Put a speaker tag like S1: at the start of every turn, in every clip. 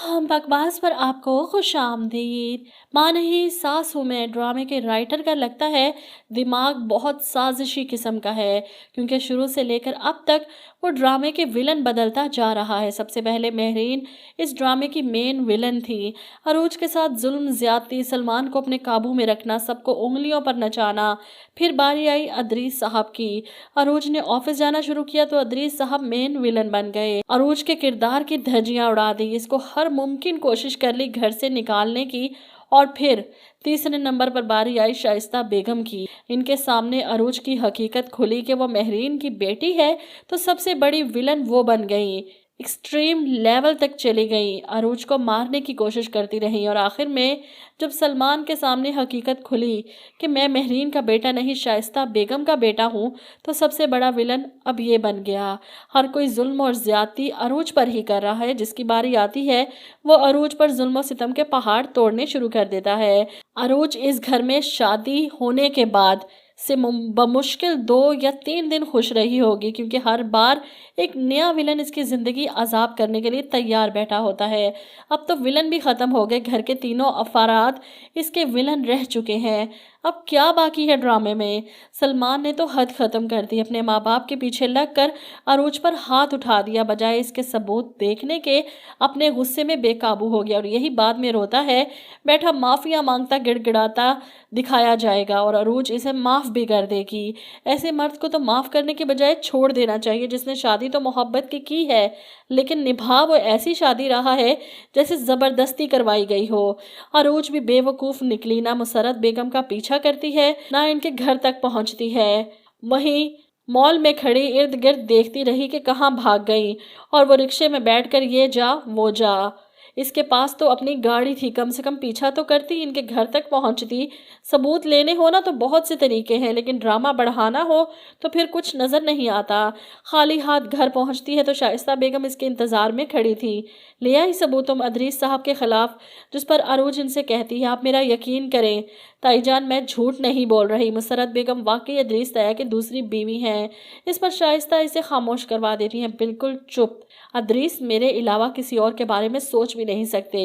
S1: हम बकवास पर आपको खुशामदीद। माँ नहीं सास हूँ मैं ड्रामे के राइटर का लगता है दिमाग बहुत साजिशी किस्म का है, क्योंकि शुरू से लेकर अब तक वो ड्रामे के विलन बदलता जा रहा है। सबसे पहले महरीन इस ड्रामे की मेन विलन थी। अरूज के साथ जुल्म ज्यादती, सलमान को अपने काबू में रखना, सबको उंगलियों पर नचाना। फिर बारी आई अदरीस साहब की। अरूज ने ऑफिस जाना शुरू किया तो अदरीस साहब मेन विलन बन गए। अरूज के किरदार की धज्जियां उड़ा दी, इसको हर मुमकिन कोशिश कर ली घर से निकालने की। और फिर तीसरे नंबर पर बारी आई शाइस्ता बेगम की। इनके सामने अरूज की हकीकत खुली कि वो महरीन की बेटी है, तो सबसे बड़ी विलन वो बन गई। एक्सट्रीम लेवल तक चली गई, अरूज को मारने की कोशिश करती रही। और आखिर में जब सलमान के सामने हकीकत खुली कि मैं महरीन का बेटा नहीं शाइस्ता बेगम का बेटा हूँ, तो सबसे बड़ा विलन अब ये बन गया। हर कोई जुल्म और ज्यादती अरूज पर ही कर रहा है। जिसकी बारी आती है वो अरूज पर जुल्म और सितम के पहाड़ तोड़ने शुरू कर देता है। अरूज इस घर में शादी होने के बाद से बमुश्किल 2 या 3 दिन खुश रही होगी, क्योंकि हर बार एक नया विलन इसकी ज़िंदगी अजाब करने के लिए तैयार बैठा होता है। अब तो विलन भी ख़त्म हो गए, घर के तीनों अफराद इसके विलन रह चुके हैं। अब क्या बाकी है ड्रामे में? सलमान ने तो हद ख़त्म कर दी, अपने माँ बाप के पीछे लगकर अरूज पर हाथ उठा दिया। बजाय इसके सबूत देखने के अपने गुस्से में बेकाबू हो गया और यही बाद में रोता है बैठा माफिया मांगता गिड़गिड़ाता दिखाया जाएगा और अरूज इसे माफ़ भी कर देगी। ऐसे मर्द को तो माफ़ करने के बजाय छोड़ देना चाहिए, जिसने शादी तो मोहब्बत की है, लेकिन निभा वो ऐसी शादी रहा है जैसे ज़बरदस्ती करवाई गई हो। अरूज भी बेवकूफ़ निकली, ना मुसरत बेगम का पीछा करती है ना इनके घर तक पहुंचती है। वहीं मॉल में खड़ी इर्द गिर्द देखती रही कि कहाँ भाग गई, और वो रिक्शे में बैठकर ये जा वो जा। इसके पास तो अपनी गाड़ी थी, कम से कम पीछा तो करती, इनके घर तक पहुंचती। सबूत लेने हो ना तो बहुत से तरीके हैं, लेकिन ड्रामा बढ़ाना हो तो फिर कुछ नज़र नहीं आता। खाली हाथ घर पहुंचती है तो शाइस्ता बेगम इसके इंतज़ार में खड़ी थी। ले आई सबूत तुम अदरीस साहब के ख़िलाफ़, जिस पर अरूज इनसे कहती है आप मेरा यकीन करें ताईजान, मैं झूठ नहीं बोल रही। मुसरत बेगम वाकई अदरीस ताया की दूसरी बीवी हैं। इस पर शाइस्ता इसे खामोश करवा देती हैं, बिल्कुल चुप। अदरीस मेरे अलावा किसी और के बारे में सोच भी नहीं सकते।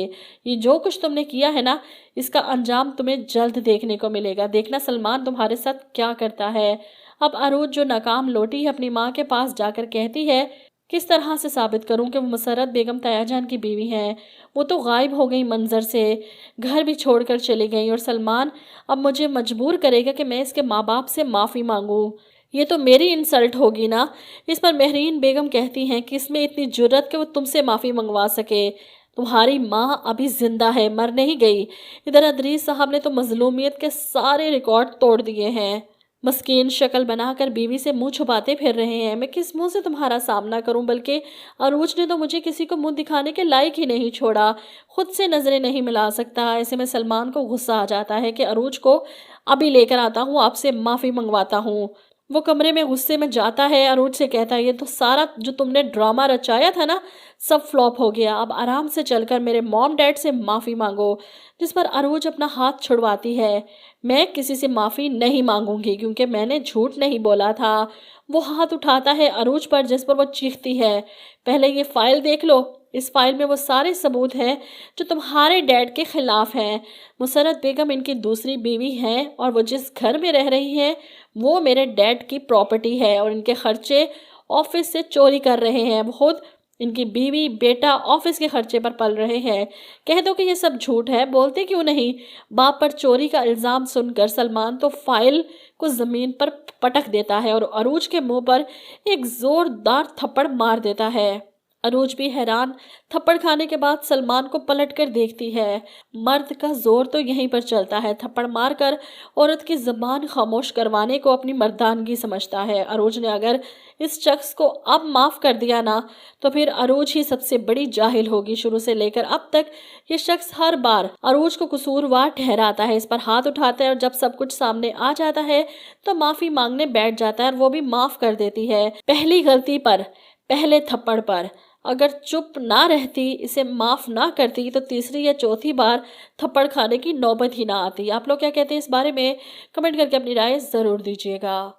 S1: ये जो कुछ तुमने किया है ना, इसका अंजाम तुम्हें जल्द देखने को मिलेगा। देखना सलमान तुम्हारे साथ क्या करता है। अब अरूज जो नाकाम लौटी है अपनी माँ के पास जाकर कहती है किस तरह से साबित करूं कि वो मुसरत बेगम तायाजान की बीवी हैं। वो तो गायब हो गई मंजर से, घर भी छोड़कर चली गई, और सलमान अब मुझे मजबूर करेगा कि मैं इसके माँ बाप से माफ़ी मांगूं। ये तो मेरी इंसल्ट होगी ना। इस पर महरीन बेगम कहती हैं कि इसमें इतनी जुर्रत कि वो तुमसे माफ़ी मंगवा सके। तुम्हारी माँ अभी जिंदा है, मर नहीं गई। इधर अदरीस साहब ने तो मजलूमियत के सारे रिकॉर्ड तोड़ दिए हैं। मस्कीन शक्ल बनाकर बीवी से मुंह छुपाते फिर रहे हैं। मैं किस मुंह से तुम्हारा सामना करूं, बल्कि अरूज ने तो मुझे किसी को मुंह दिखाने के लायक ही नहीं छोड़ा, खुद से नजरें नहीं मिला सकता। ऐसे में सलमान को गुस्सा आ जाता है कि अरूज को अभी लेकर आता हूँ, आपसे माफ़ी मंगवाता हूँ। वो कमरे में गुस्से में जाता है, अरूज से कहता है ये तो सारा जो तुमने ड्रामा रचाया था ना, सब फ्लॉप हो गया। अब आराम से चलकर मेरे मॉम डैड से माफ़ी मांगो। जिस पर अरूज अपना हाथ छुड़वाती है। मैं किसी से माफ़ी नहीं मांगूंगी, क्योंकि मैंने झूठ नहीं बोला था। वो हाथ उठाता है अरूज पर, जिस पर वो चीखती है पहले ये फाइल देख लो, इस फाइल में वो सारे सबूत हैं जो तुम्हारे डैड के खिलाफ हैं। मुसरत बेगम इनकी दूसरी बीवी हैं, और वो जिस घर में रह रही है वो मेरे डैड की प्रॉपर्टी है, और इनके खर्चे ऑफिस से चोरी कर रहे हैं। वो खुद, इनकी बीवी बेटा ऑफिस के खर्चे पर पल रहे हैं। कह दो कि ये सब झूठ है, बोलते क्यों नहीं? बाप पर चोरी का इल्ज़ाम सुनकर सलमान तो फाइल को ज़मीन पर पटक देता है और अरूज के मुंह पर एक ज़ोरदार थप्पड़ मार देता है। अरूज भी हैरान थप्पड़ खाने के बाद सलमान को पलटकर देखती है। मर्द का जोर तो यहीं पर चलता है, थप्पड़ मारकर औरत की ज़बान खामोश करवाने को अपनी मर्दानगी समझता है। अरूज ने अगर इस शख्स को अब माफ़ कर दिया ना, तो फिर अरूज ही सबसे बड़ी जाहिल होगी। शुरू से लेकर अब तक ये शख्स हर बार अरूज को कसूरवार ठहराता है, इस पर हाथ उठाता है, और जब सब कुछ सामने आ जाता है तो माफ़ी मांगने बैठ जाता है, और वो भी माफ़ कर देती है। पहली गलती पर, पहले थप्पड़ पर अगर चुप ना रहती, इसे माफ़ ना करती, तो तीसरी या चौथी बार थप्पड़ खाने की नौबत ही ना आती। आप लोग क्या कहते हैं इस बारे में? कमेंट करके अपनी राय ज़रूर दीजिएगा।